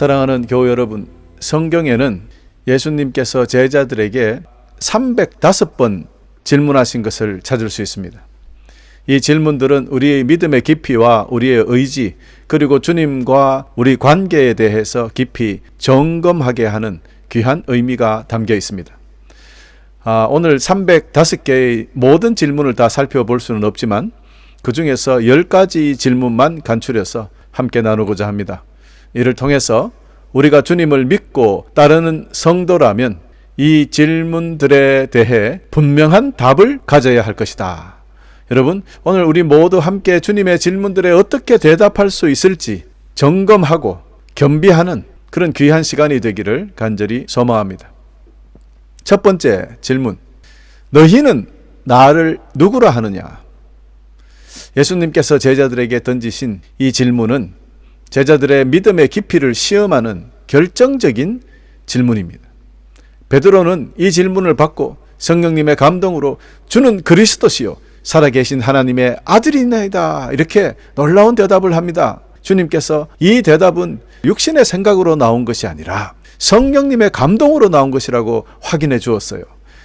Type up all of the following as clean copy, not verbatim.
사랑하는 교우 여러분, 성경에는 예수님께서 제자들에게 305번 질문하신 것을 찾을 수 있습니다. 이 질문들은 우리의 믿음의 깊이와 우리의 의지, 그리고 주님과 우리 관계에 대해서 깊이 점검하게 하는 귀한 의미가 담겨 있습니다. 오늘 305개의 모든 질문을 다 살펴볼 수는 없지만 그 중에서 10가지 질문만 간추려서 함께 나누고자 합니다. 이를 통해서 우리가 주님을 믿고 따르는 성도라면 이 질문들에 대해 분명한 답을 가져야 할 것이다. 여러분, 오늘 우리 모두 함께 주님의 질문들에 어떻게 대답할 수 있을지 점검하고 겸비하는 그런 귀한 시간이 되기를 간절히 소망합니다. 첫 번째 질문, 너희는 나를 누구라 하느냐? 예수님께서 제자들에게 던지신 이 질문은 제자들의 믿음의 깊이를 시험하는 결정적인 질문입니다. 베드로는 이 질문을 받고 성령님의 감동으로 주는 그리스도시요 살아계신 하나님의 아들이나이다, 이렇게 놀라운 대답을 합니다. 주님께서 이 대답은 육신의 생각으로 나온 것이 아니라 성령님의 감동으로 나온 것이라고 확인해 주었어요.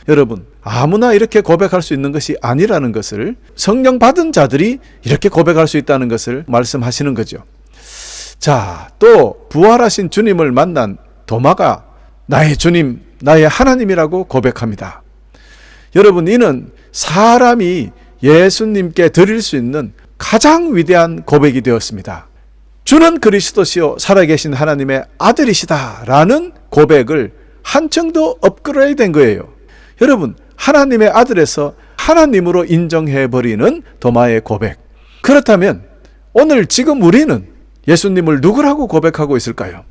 여러분, 아무나 이렇게 고백할 수 있는 것이 아니라는 것을, 성령 받은 자들이 이렇게 고백할 수 있다는 것을 말씀하시는 거죠. 자, 또 부활하신 주님을 만난 도마가 나의 주님, 나의 하나님이라고 고백합니다. 여러분, 이는 사람이 예수님께 드릴 수 있는 가장 위대한 고백이 되었습니다. 주는 그리스도시요 살아계신 하나님의 아들이시다 라는 고백을 한층 더 업그레이드 된 거예요. 여러분, 하나님의 아들에서 하나님으로 인정해버리는 도마의 고백. 그렇다면 오늘 지금 우리는 예수님을 누구라고 고백하고 있을까요?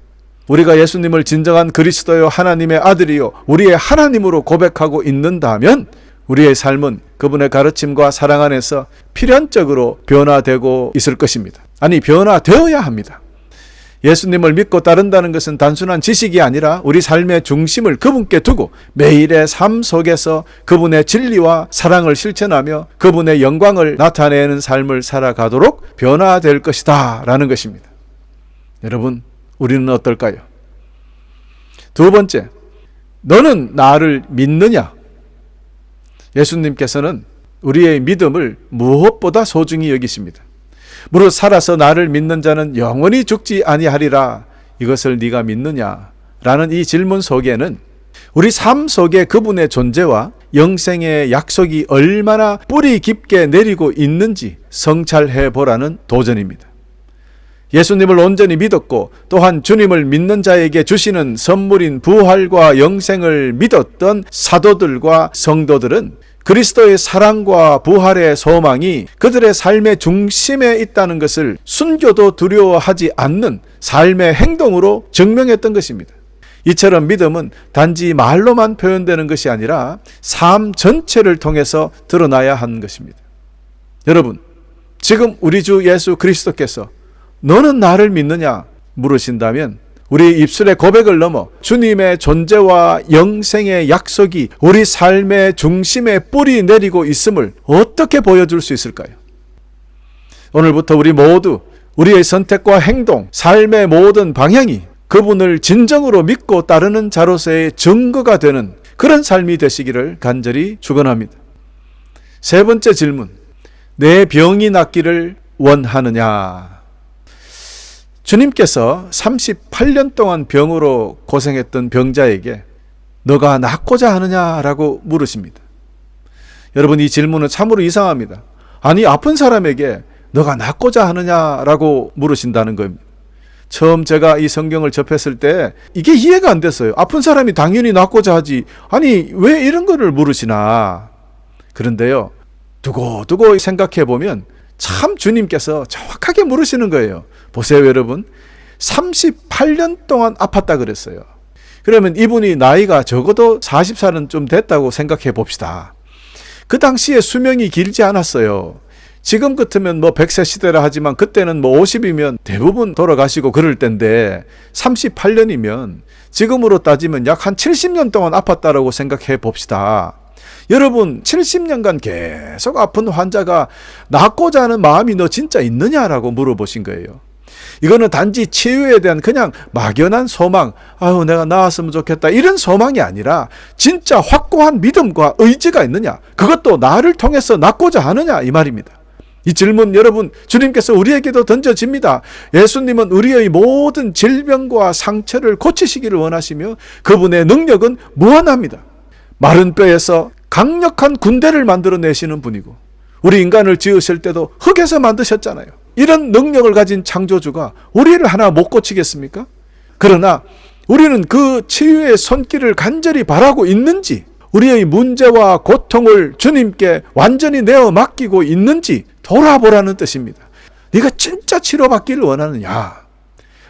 우리가 예수님을 진정한 그리스도요 하나님의 아들이요 우리의 하나님으로 고백하고 있는다면 우리의 삶은 그분의 가르침과 사랑 안에서 필연적으로 변화되고 있을 것입니다. 아니, 변화되어야 합니다. 예수님을 믿고 따른다는 것은 단순한 지식이 아니라 우리 삶의 중심을 그분께 두고 매일의 삶 속에서 그분의 진리와 사랑을 실천하며 그분의 영광을 나타내는 삶을 살아가도록 변화될 것이다 라는 것입니다. 여러분, 우리는 어떨까요? 두 번째, 너는 나를 믿느냐? 예수님께서는 우리의 믿음을 무엇보다 소중히 여기십니다. 무릇 살아서 나를 믿는 자는 영원히 죽지 아니하리라. 이것을 네가 믿느냐? 라는 이 질문 속에는 우리 삶 속에 그분의 존재와 영생의 약속이 얼마나 뿌리 깊게 내리고 있는지 성찰해 보라는 도전입니다. 예수님을 온전히 믿었고 또한 주님을 믿는 자에게 주시는 선물인 부활과 영생을 믿었던 사도들과 성도들은 그리스도의 사랑과 부활의 소망이 그들의 삶의 중심에 있다는 것을 순교도 두려워하지 않는 삶의 행동으로 증명했던 것입니다. 이처럼 믿음은 단지 말로만 표현되는 것이 아니라 삶 전체를 통해서 드러나야 하는 것입니다. 여러분, 지금 우리 주 예수 그리스도께서 너는 나를 믿느냐 물으신다면 우리 입술의 고백을 넘어 주님의 존재와 영생의 약속이 우리 삶의 중심에 뿌리 내리고 있음을 어떻게 보여줄 수 있을까요? 오늘부터 우리 모두 우리의 선택과 행동, 삶의 모든 방향이 그분을 진정으로 믿고 따르는 자로서의 증거가 되는 그런 삶이 되시기를 간절히 축원합니다. 세 번째 질문, 내 병이 낫기를 원하느냐? 주님께서 38년 동안 병으로 고생했던 병자에게 너가 낫고자 하느냐라고 물으십니다. 여러분, 이 질문은 참으로 이상합니다. 아니, 아픈 사람에게 너가 낫고자 하느냐라고 물으신다는 겁니다. 처음 제가 이 성경을 접했을 때 이게 이해가 안 됐어요. 아픈 사람이 당연히 낫고자 하지, 아니 왜 이런 거를 물으시나. 그런데요, 두고 생각해 보면 참 주님께서 정확하게 물으시는 거예요. 보세요, 여러분. 38년 동안 아팠다 그랬어요. 그러면 이분이 나이가 적어도 40살은 좀 됐다고 생각해 봅시다. 그 당시에 수명이 길지 않았어요. 지금 같으면 100세 시대라 하지만 그때는 50이면 대부분 돌아가시고 그럴 때인데 38년이면 지금으로 따지면 약 한 70년 동안 아팠다라고 생각해 봅시다. 여러분, 70년간 계속 아픈 환자가 낫고자 하는 마음이 너 진짜 있느냐라고 물어보신 거예요. 이거는 단지 치유에 대한 그냥 막연한 소망, 아유 내가 나았으면 좋겠다 이런 소망이 아니라 진짜 확고한 믿음과 의지가 있느냐, 그것도 나를 통해서 낫고자 하느냐 이 말입니다. 이 질문 여러분 주님께서 우리에게도 던져집니다. 예수님은 우리의 모든 질병과 상처를 고치시기를 원하시며 그분의 능력은 무한합니다. 마른 뼈에서 강력한 군대를 만들어내시는 분이고 우리 인간을 지으실 때도 흙에서 만드셨잖아요. 이런 능력을 가진 창조주가 우리를 하나 못 고치겠습니까? 그러나 우리는 그 치유의 손길을 간절히 바라고 있는지, 우리의 문제와 고통을 주님께 완전히 내어 맡기고 있는지 돌아보라는 뜻입니다. 네가 진짜 치료받기를 원하느냐?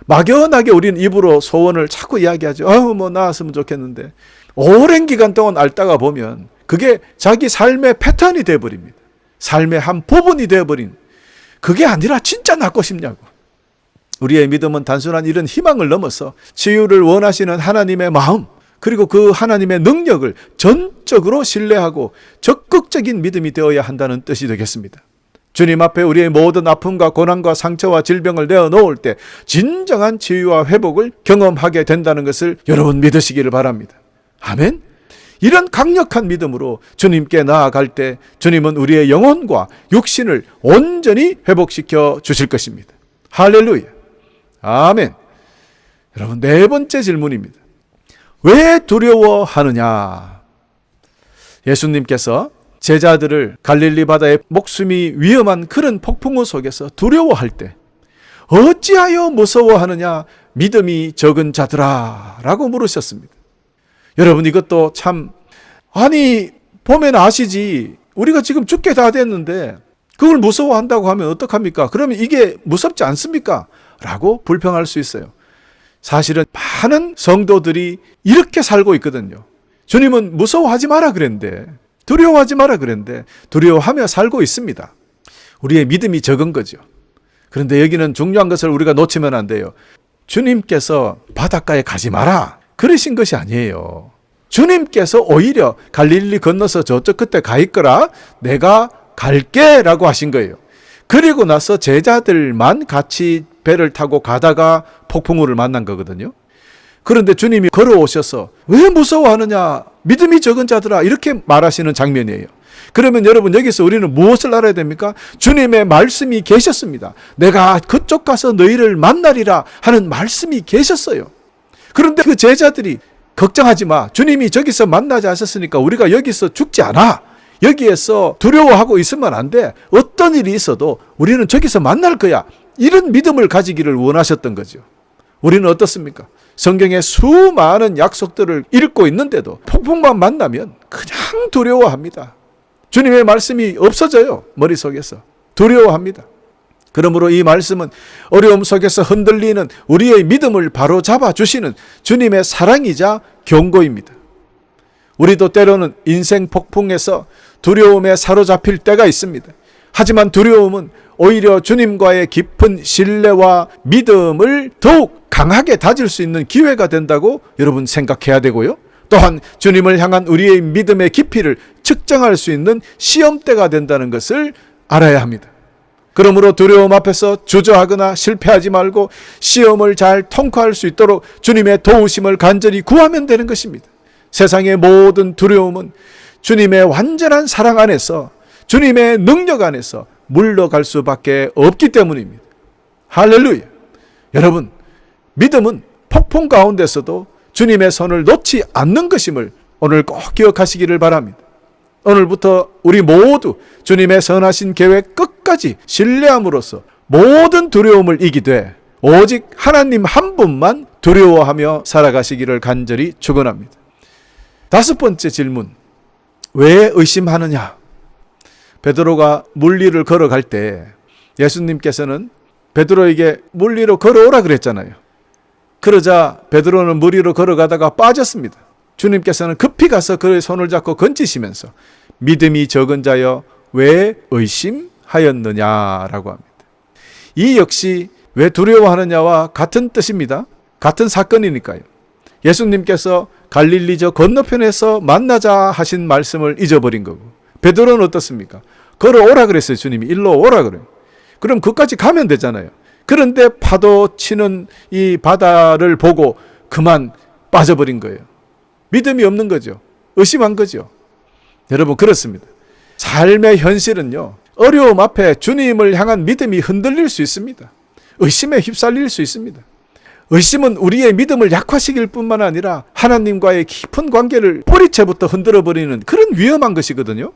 막연하게 우리는 입으로 소원을 자꾸 이야기하죠. 뭐 나았으면 좋겠는데 오랜 기간 동안 앓다가 보면 그게 자기 삶의 패턴이 되어버립니다. 삶의 한 부분이 되어버린, 그게 아니라 진짜 낫고 싶냐고. 우리의 믿음은 단순한 이런 희망을 넘어서 치유를 원하시는 하나님의 마음, 그리고 그 하나님의 능력을 전적으로 신뢰하고 적극적인 믿음이 되어야 한다는 뜻이 되겠습니다. 주님 앞에 우리의 모든 아픔과 고난과 상처와 질병을 내어놓을 때 진정한 치유와 회복을 경험하게 된다는 것을 여러분 믿으시기를 바랍니다. 아멘. 이런 강력한 믿음으로 주님께 나아갈 때 주님은 우리의 영혼과 육신을 온전히 회복시켜 주실 것입니다. 할렐루야. 아멘. 여러분, 네 번째 질문입니다. 왜 두려워하느냐? 예수님께서 제자들을 갈릴리 바다에 목숨이 위험한 그런 폭풍우 속에서 두려워할 때 어찌하여 무서워하느냐 믿음이 적은 자들아 라고 물으셨습니다. 여러분, 이것도 참, 아니 보면 아시지, 우리가 지금 죽게 다 됐는데 그걸 무서워한다고 하면 어떡합니까? 그러면 이게 무섭지 않습니까? 라고 불평할 수 있어요. 사실은 많은 성도들이 이렇게 살고 있거든요. 주님은 무서워하지 마라 그랬는데, 두려워하지 마라 그랬는데 두려워하며 살고 있습니다. 우리의 믿음이 적은 거죠. 그런데 여기는 중요한 것을 우리가 놓치면 안 돼요. 주님께서 바닷가에 가지 마라 그러신 것이 아니에요. 주님께서 오히려 갈릴리 건너서 저쪽 끝에 가 있거라, 내가 갈게 라고 하신 거예요. 그리고 나서 제자들만 같이 배를 타고 가다가 폭풍우를 만난 거거든요. 그런데 주님이 걸어오셔서 왜 무서워하느냐 믿음이 적은 자들아 이렇게 말하시는 장면이에요. 그러면 여러분, 여기서 우리는 무엇을 알아야 됩니까? 주님의 말씀이 계셨습니다. 내가 그쪽 가서 너희를 만나리라 하는 말씀이 계셨어요. 그런데 그 제자들이 걱정하지 마, 주님이 저기서 만나지 않았으니까 우리가 여기서 죽지 않아, 여기에서 두려워하고 있으면 안 돼, 어떤 일이 있어도 우리는 저기서 만날 거야, 이런 믿음을 가지기를 원하셨던 거죠. 우리는 어떻습니까? 성경의 수많은 약속들을 읽고 있는데도 폭풍만 만나면 그냥 두려워합니다. 주님의 말씀이 없어져요. 머릿속에서 두려워합니다. 그러므로 이 말씀은 어려움 속에서 흔들리는 우리의 믿음을 바로잡아 주시는 주님의 사랑이자 경고입니다. 우리도 때로는 인생 폭풍에서 두려움에 사로잡힐 때가 있습니다. 하지만 두려움은 오히려 주님과의 깊은 신뢰와 믿음을 더욱 강하게 다질 수 있는 기회가 된다고 여러분 생각해야 되고요. 또한 주님을 향한 우리의 믿음의 깊이를 측정할 수 있는 시험대가 된다는 것을 알아야 합니다. 그러므로 두려움 앞에서 주저하거나 실패하지 말고 시험을 잘 통과할 수 있도록 주님의 도우심을 간절히 구하면 되는 것입니다. 세상의 모든 두려움은 주님의 완전한 사랑 안에서, 주님의 능력 안에서 물러갈 수밖에 없기 때문입니다. 할렐루야. 여러분, 믿음은 폭풍 가운데서도 주님의 손을 놓지 않는 것임을 오늘 꼭 기억하시기를 바랍니다. 오늘부터 우리 모두 주님의 선하신 계획 끝까지 신뢰함으로써 모든 두려움을 이기되 오직 하나님 한 분만 두려워하며 살아가시기를 간절히 축원합니다. 다섯 번째 질문, 왜 의심하느냐? 베드로가 물 위를 걸어갈 때 예수님께서는 베드로에게 물 위로 걸어오라 그랬잖아요. 그러자 베드로는 물 위로 걸어가다가 빠졌습니다. 주님께서는 급히 가서 그의 손을 잡고 건지시면서 믿음이 적은 자여 왜 의심하였느냐라고 합니다. 이 역시 왜 두려워하느냐와 같은 뜻입니다. 같은 사건이니까요. 예수님께서 갈릴리 저 건너편에서 만나자 하신 말씀을 잊어버린 거고, 베드로는 어떻습니까? 걸어오라 그랬어요. 주님이 일로 오라 그래요. 그럼 그까지 가면 되잖아요. 그런데 파도 치는 이 바다를 보고 그만 빠져버린 거예요. 믿음이 없는 거죠. 의심한 거죠. 여러분, 그렇습니다. 삶의 현실은요, 어려움 앞에 주님을 향한 믿음이 흔들릴 수 있습니다. 의심에 휩쓸릴 수 있습니다. 의심은 우리의 믿음을 약화시킬 뿐만 아니라 하나님과의 깊은 관계를 뿌리채부터 흔들어버리는 그런 위험한 것이거든요.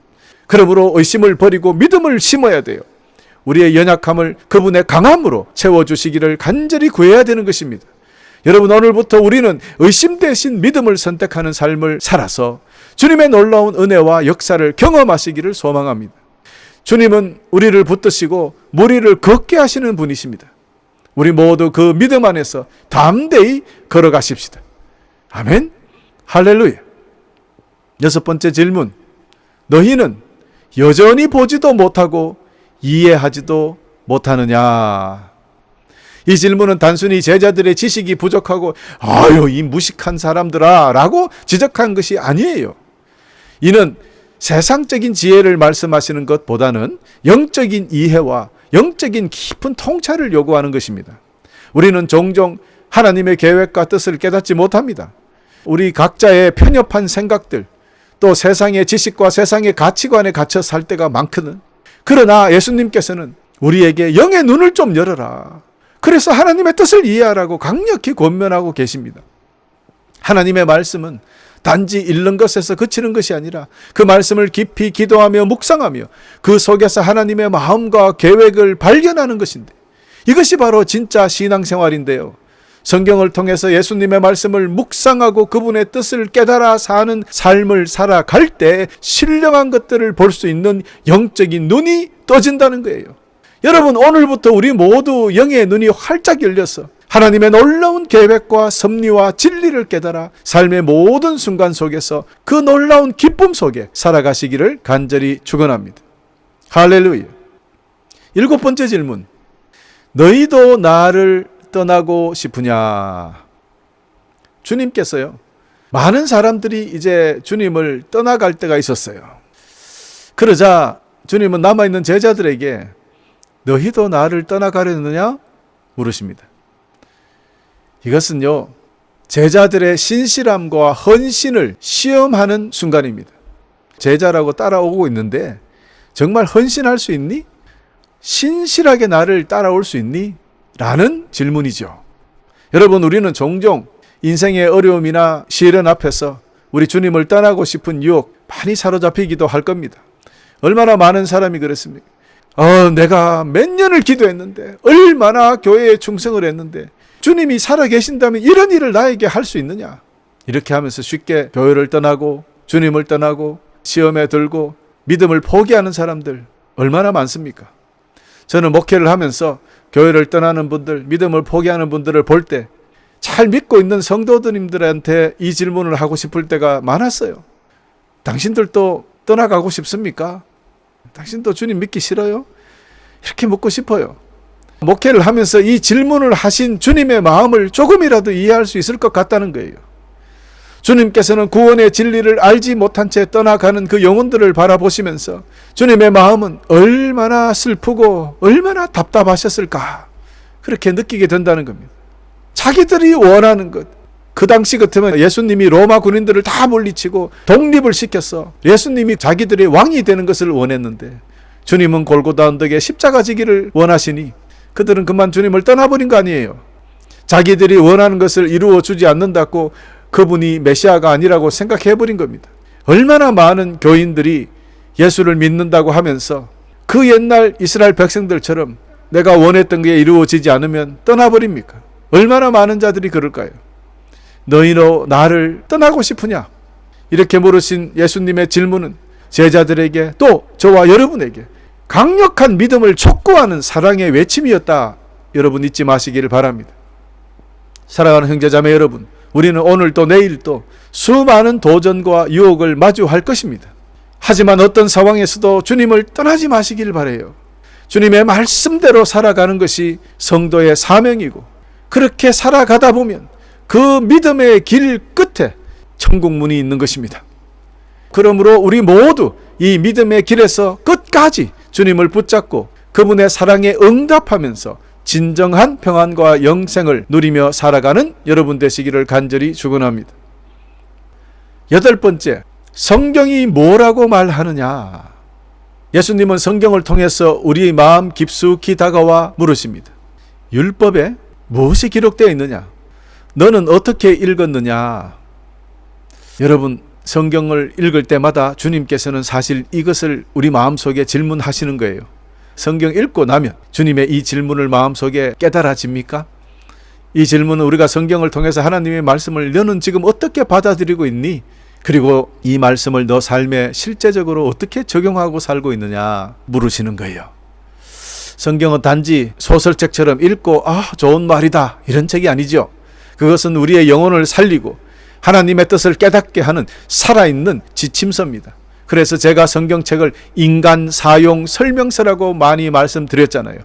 그러므로 의심을 버리고 믿음을 심어야 돼요. 우리의 연약함을 그분의 강함으로 채워주시기를 간절히 구해야 되는 것입니다. 여러분, 오늘부터 우리는 의심 대신 믿음을 선택하는 삶을 살아서 주님의 놀라운 은혜와 역사를 경험하시기를 소망합니다. 주님은 우리를 붙드시고 무리를 걷게 하시는 분이십니다. 우리 모두 그 믿음 안에서 담대히 걸어가십시다. 아멘. 할렐루야. 6번째 질문. 너희는 여전히 보지도 못하고 이해하지도 못하느냐? 이 질문은 단순히 제자들의 지식이 부족하고 아유 이 무식한 사람들아 라고 지적한 것이 아니에요. 이는 세상적인 지혜를 말씀하시는 것보다는 영적인 이해와 영적인 깊은 통찰을 요구하는 것입니다. 우리는 종종 하나님의 계획과 뜻을 깨닫지 못합니다. 우리 각자의 편협한 생각들, 또 세상의 지식과 세상의 가치관에 갇혀 살 때가 많거든. 그러나 예수님께서는 우리에게 영의 눈을 좀 열어라. 그래서 하나님의 뜻을 이해하라고 강력히 권면하고 계십니다. 하나님의 말씀은 단지 읽는 것에서 그치는 것이 아니라 그 말씀을 깊이 기도하며 묵상하며 그 속에서 하나님의 마음과 계획을 발견하는 것인데, 이것이 바로 진짜 신앙생활인데요. 성경을 통해서 예수님의 말씀을 묵상하고 그분의 뜻을 깨달아 사는 삶을 살아갈 때 신령한 것들을 볼 수 있는 영적인 눈이 떠진다는 거예요. 여러분, 오늘부터 우리 모두 영의 눈이 활짝 열려서 하나님의 놀라운 계획과 섭리와 진리를 깨달아 삶의 모든 순간 속에서 그 놀라운 기쁨 속에 살아가시기를 간절히 축원합니다. 할렐루야. 7번째 질문. 너희도 나를 떠나고 싶으냐? 주님께서요, 많은 사람들이 이제 주님을 떠나갈 때가 있었어요. 그러자 주님은 남아있는 제자들에게 너희도 나를 떠나가려느냐? 물으십니다. 이것은요, 제자들의 신실함과 헌신을 시험하는 순간입니다. 제자라고 따라오고 있는데 정말 헌신할 수 있니? 신실하게 나를 따라올 수 있니? 라는 질문이죠. 여러분, 우리는 종종 인생의 어려움이나 시련 앞에서 우리 주님을 떠나고 싶은 유혹 많이 사로잡히기도 할 겁니다. 얼마나 많은 사람이 그랬습니까? 내가 몇 년을 기도했는데, 얼마나 교회에 충성을 했는데 주님이 살아계신다면 이런 일을 나에게 할 수 있느냐? 이렇게 하면서 쉽게 교회를 떠나고 주님을 떠나고 시험에 들고 믿음을 포기하는 사람들 얼마나 많습니까? 저는 목회를 하면서 교회를 떠나는 분들, 믿음을 포기하는 분들을 볼 때 잘 믿고 있는 성도들님들한테 이 질문을 하고 싶을 때가 많았어요. 당신들도 떠나가고 싶습니까? 당신도 주님 믿기 싫어요? 이렇게 묻고 싶어요. 목회를 하면서 이 질문을 하신 주님의 마음을 조금이라도 이해할 수 있을 것 같다는 거예요. 주님께서는 구원의 진리를 알지 못한 채 떠나가는 그 영혼들을 바라보시면서 주님의 마음은 얼마나 슬프고 얼마나 답답하셨을까, 그렇게 느끼게 된다는 겁니다. 자기들이 원하는 것, 그 당시 같으면 예수님이 로마 군인들을 다 물리치고 독립을 시켰어. 예수님이 자기들의 왕이 되는 것을 원했는데 주님은 골고다 언덕에 십자가 지기를 원하시니 그들은 그만 주님을 떠나버린 거 아니에요. 자기들이 원하는 것을 이루어 주지 않는다고 그분이 메시아가 아니라고 생각해버린 겁니다. 얼마나 많은 교인들이 예수를 믿는다고 하면서 그 옛날 이스라엘 백성들처럼 내가 원했던 게 이루어지지 않으면 떠나버립니까? 얼마나 많은 자들이 그럴까요? 너희로 나를 떠나고 싶으냐? 이렇게 물으신 예수님의 질문은 제자들에게 또 저와 여러분에게 강력한 믿음을 촉구하는 사랑의 외침이었다. 여러분 잊지 마시기를 바랍니다. 사랑하는 형제자매 여러분, 우리는 오늘 또 내일 또 수많은 도전과 유혹을 마주할 것입니다. 하지만 어떤 상황에서도 주님을 떠나지 마시기를 바라요. 주님의 말씀대로 살아가는 것이 성도의 사명이고, 그렇게 살아가다 보면 그 믿음의 길 끝에 천국 문이 있는 것입니다. 그러므로 우리 모두 이 믿음의 길에서 끝까지 주님을 붙잡고 그분의 사랑에 응답하면서 진정한 평안과 영생을 누리며 살아가는 여러분 되시기를 간절히 축원합니다. 8번째, 성경이 뭐라고 말하느냐? 예수님은 성경을 통해서 우리의 마음 깊숙이 다가와 물으십니다. 율법에 무엇이 기록되어 있느냐? 너는 어떻게 읽었느냐? 여러분, 성경을 읽을 때마다 주님께서는 사실 이것을 우리 마음속에 질문하시는 거예요. 성경 읽고 나면 주님의 이 질문을 마음속에 깨달아집니까? 이 질문은 우리가 성경을 통해서 하나님의 말씀을 너는 지금 어떻게 받아들이고 있니? 그리고 이 말씀을 너 삶에 실제적으로 어떻게 적용하고 살고 있느냐 물으시는 거예요. 성경은 단지 소설책처럼 읽고 좋은 말이다 이런 책이 아니죠. 그것은 우리의 영혼을 살리고 하나님의 뜻을 깨닫게 하는 살아있는 지침서입니다. 그래서 제가 성경책을 인간 사용 설명서라고 많이 말씀드렸잖아요.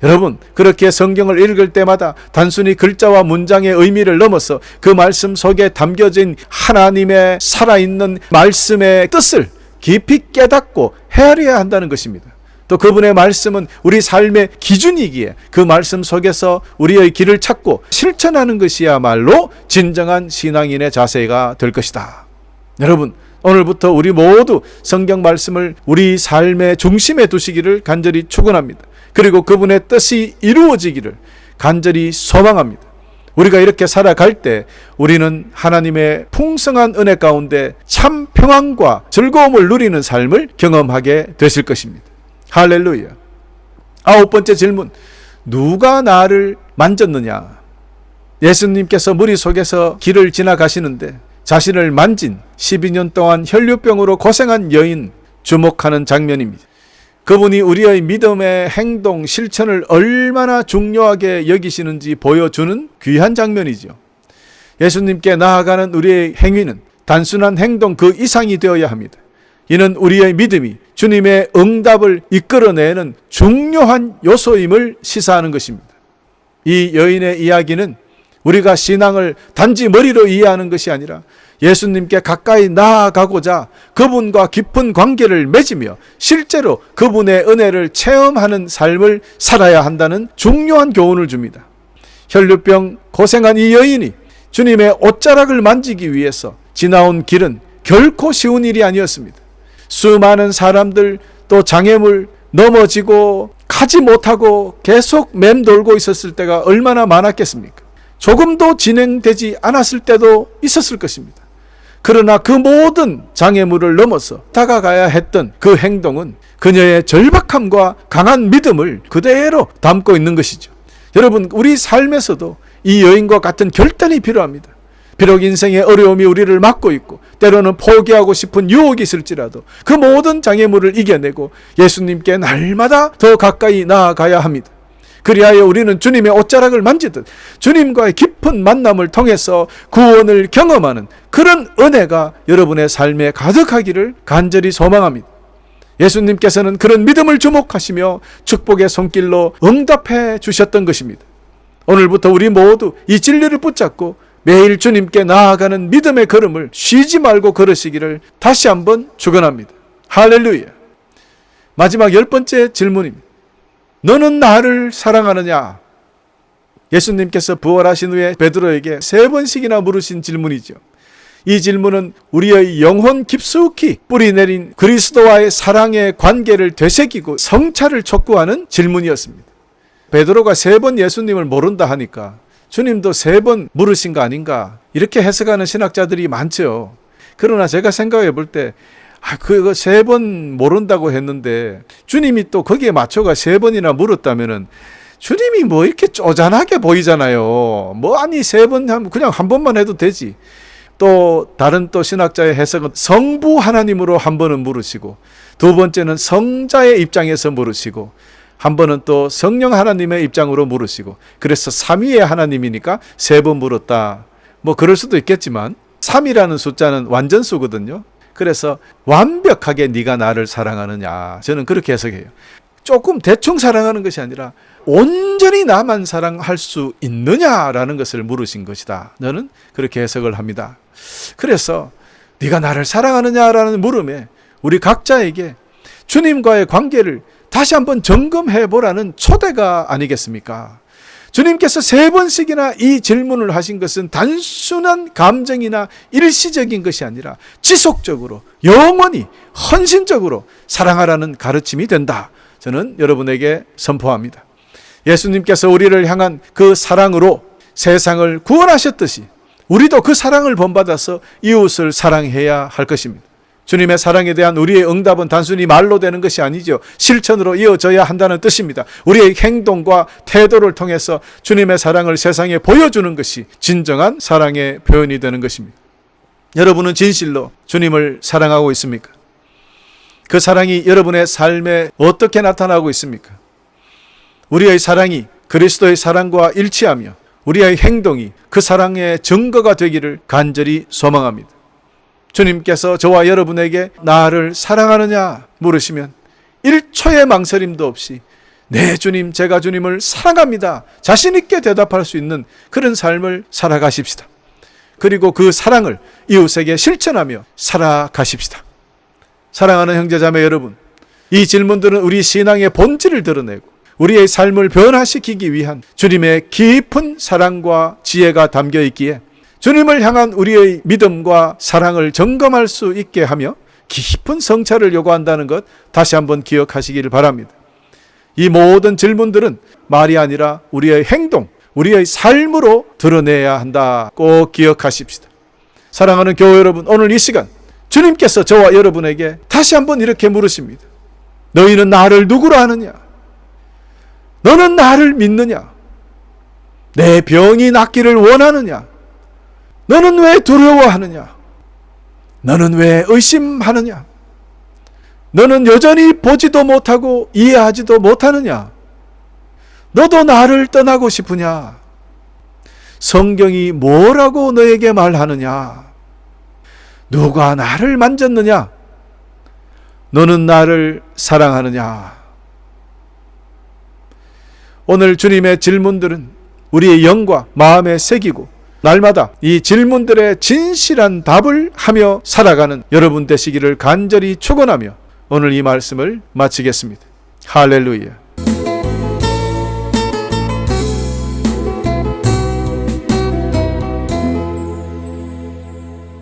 여러분, 그렇게 성경을 읽을 때마다 단순히 글자와 문장의 의미를 넘어서 그 말씀 속에 담겨진 하나님의 살아있는 말씀의 뜻을 깊이 깨닫고 헤아려야 한다는 것입니다. 또 그분의 말씀은 우리 삶의 기준이기에 그 말씀 속에서 우리의 길을 찾고 실천하는 것이야말로 진정한 신앙인의 자세가 될 것이다. 여러분, 오늘부터 우리 모두 성경 말씀을 우리 삶의 중심에 두시기를 간절히 축원합니다. 그리고 그분의 뜻이 이루어지기를 간절히 소망합니다. 우리가 이렇게 살아갈 때 우리는 하나님의 풍성한 은혜 가운데 참 평안과 즐거움을 누리는 삶을 경험하게 되실 것입니다. 할렐루야. 9번째 질문, 누가 나를 만졌느냐? 예수님께서 무리 속에서 길을 지나가시는데 자신을 만진 12년 동안 혈류병으로 고생한 여인 주목하는 장면입니다. 그분이 우리의 믿음의 행동, 실천을 얼마나 중요하게 여기시는지 보여주는 귀한 장면이죠. 예수님께 나아가는 우리의 행위는 단순한 행동 그 이상이 되어야 합니다. 이는 우리의 믿음이 주님의 응답을 이끌어내는 중요한 요소임을 시사하는 것입니다. 이 여인의 이야기는 우리가 신앙을 단지 머리로 이해하는 것이 아니라 예수님께 가까이 나아가고자 그분과 깊은 관계를 맺으며 실제로 그분의 은혜를 체험하는 삶을 살아야 한다는 중요한 교훈을 줍니다. 혈류병 고생한 이 여인이 주님의 옷자락을 만지기 위해서 지나온 길은 결코 쉬운 일이 아니었습니다. 수많은 사람들 또 장애물 넘어지고 가지 못하고 계속 맴돌고 있었을 때가 얼마나 많았겠습니까? 조금도 진행되지 않았을 때도 있었을 것입니다. 그러나 그 모든 장애물을 넘어서 다가가야 했던 그 행동은 그녀의 절박함과 강한 믿음을 그대로 담고 있는 것이죠. 여러분, 우리 삶에서도 이 여인과 같은 결단이 필요합니다. 비록 인생의 어려움이 우리를 막고 있고 때로는 포기하고 싶은 유혹이 있을지라도 그 모든 장애물을 이겨내고 예수님께 날마다 더 가까이 나아가야 합니다. 그리하여 우리는 주님의 옷자락을 만지듯 주님과의 깊은 만남을 통해서 구원을 경험하는 그런 은혜가 여러분의 삶에 가득하기를 간절히 소망합니다. 예수님께서는 그런 믿음을 주목하시며 축복의 손길로 응답해 주셨던 것입니다. 오늘부터 우리 모두 이 진리를 붙잡고 매일 주님께 나아가는 믿음의 걸음을 쉬지 말고 걸으시기를 다시 한번 축원합니다. 할렐루야. 마지막 10번째 질문입니다. 너는 나를 사랑하느냐? 예수님께서 부활하신 후에 베드로에게 3번씩이나 물으신 질문이죠. 이 질문은 우리의 영혼 깊숙이 뿌리내린 그리스도와의 사랑의 관계를 되새기고 성찰을 촉구하는 질문이었습니다. 베드로가 3번 예수님을 모른다 하니까 주님도 3번 물으신 거 아닌가 이렇게 해석하는 신학자들이 많죠. 그러나 제가 생각해 볼 때 그거 3번 모른다고 했는데 주님이 또 거기에 맞춰가 3번이나 물었다면은 주님이 뭐 이렇게 쪼잔하게 보이잖아요. 뭐 아니 3번 하면 그냥 한 번만 해도 되지. 또 다른 또 신학자의 해석은 성부 하나님으로 한 번은 물으시고 2번째는 성자의 입장에서 물으시고 한 번은 또 성령 하나님의 입장으로 물으시고 그래서 3위의 하나님이니까 3번 물었다. 뭐 그럴 수도 있겠지만 3이라는 숫자는 완전수거든요. 그래서 완벽하게 네가 나를 사랑하느냐 저는 그렇게 해석해요. 조금 대충 사랑하는 것이 아니라 온전히 나만 사랑할 수 있느냐라는 것을 물으신 것이다. 저는 그렇게 해석을 합니다. 그래서 네가 나를 사랑하느냐라는 물음에 우리 각자에게 주님과의 관계를 다시 한번 점검해 보라는 초대가 아니겠습니까? 주님께서 3번씩이나 이 질문을 하신 것은 단순한 감정이나 일시적인 것이 아니라 지속적으로, 영원히, 헌신적으로 사랑하라는 가르침이 된다. 저는 여러분에게 선포합니다. 예수님께서 우리를 향한 그 사랑으로 세상을 구원하셨듯이 우리도 그 사랑을 본받아서 이웃을 사랑해야 할 것입니다. 주님의 사랑에 대한 우리의 응답은 단순히 말로 되는 것이 아니죠. 실천으로 이어져야 한다는 뜻입니다. 우리의 행동과 태도를 통해서 주님의 사랑을 세상에 보여주는 것이 진정한 사랑의 표현이 되는 것입니다. 여러분은 진실로 주님을 사랑하고 있습니까? 그 사랑이 여러분의 삶에 어떻게 나타나고 있습니까? 우리의 사랑이 그리스도의 사랑과 일치하며 우리의 행동이 그 사랑의 증거가 되기를 간절히 소망합니다. 주님께서 저와 여러분에게 나를 사랑하느냐 물으시면 1초의 망설임도 없이 네 주님, 제가 주님을 사랑합니다. 자신 있게 대답할 수 있는 그런 삶을 살아가십시다. 그리고 그 사랑을 이웃에게 실천하며 살아가십시다. 사랑하는 형제자매 여러분, 이 질문들은 우리 신앙의 본질을 드러내고 우리의 삶을 변화시키기 위한 주님의 깊은 사랑과 지혜가 담겨 있기에 주님을 향한 우리의 믿음과 사랑을 점검할 수 있게 하며 깊은 성찰을 요구한다는 것 다시 한번 기억하시기를 바랍니다. 이 모든 질문들은 말이 아니라 우리의 행동, 우리의 삶으로 드러내야 한다. 꼭 기억하십시다. 사랑하는 교회 여러분, 오늘 이 시간 주님께서 저와 여러분에게 다시 한번 이렇게 물으십니다. 너희는 나를 누구로 아느냐? 너는 나를 믿느냐? 내 병이 낫기를 원하느냐? 너는 왜 두려워하느냐? 너는 왜 의심하느냐? 너는 여전히 보지도 못하고 이해하지도 못하느냐? 너도 나를 떠나고 싶으냐? 성경이 뭐라고 너에게 말하느냐? 누가 나를 만졌느냐? 너는 나를 사랑하느냐? 오늘 주님의 질문들은 우리의 영과 마음에 새기고 날마다 이 질문들의 진실한 답을 하며 살아가는 여러분 되시기를 간절히 축원하며 오늘 이 말씀을 마치겠습니다. 할렐루야.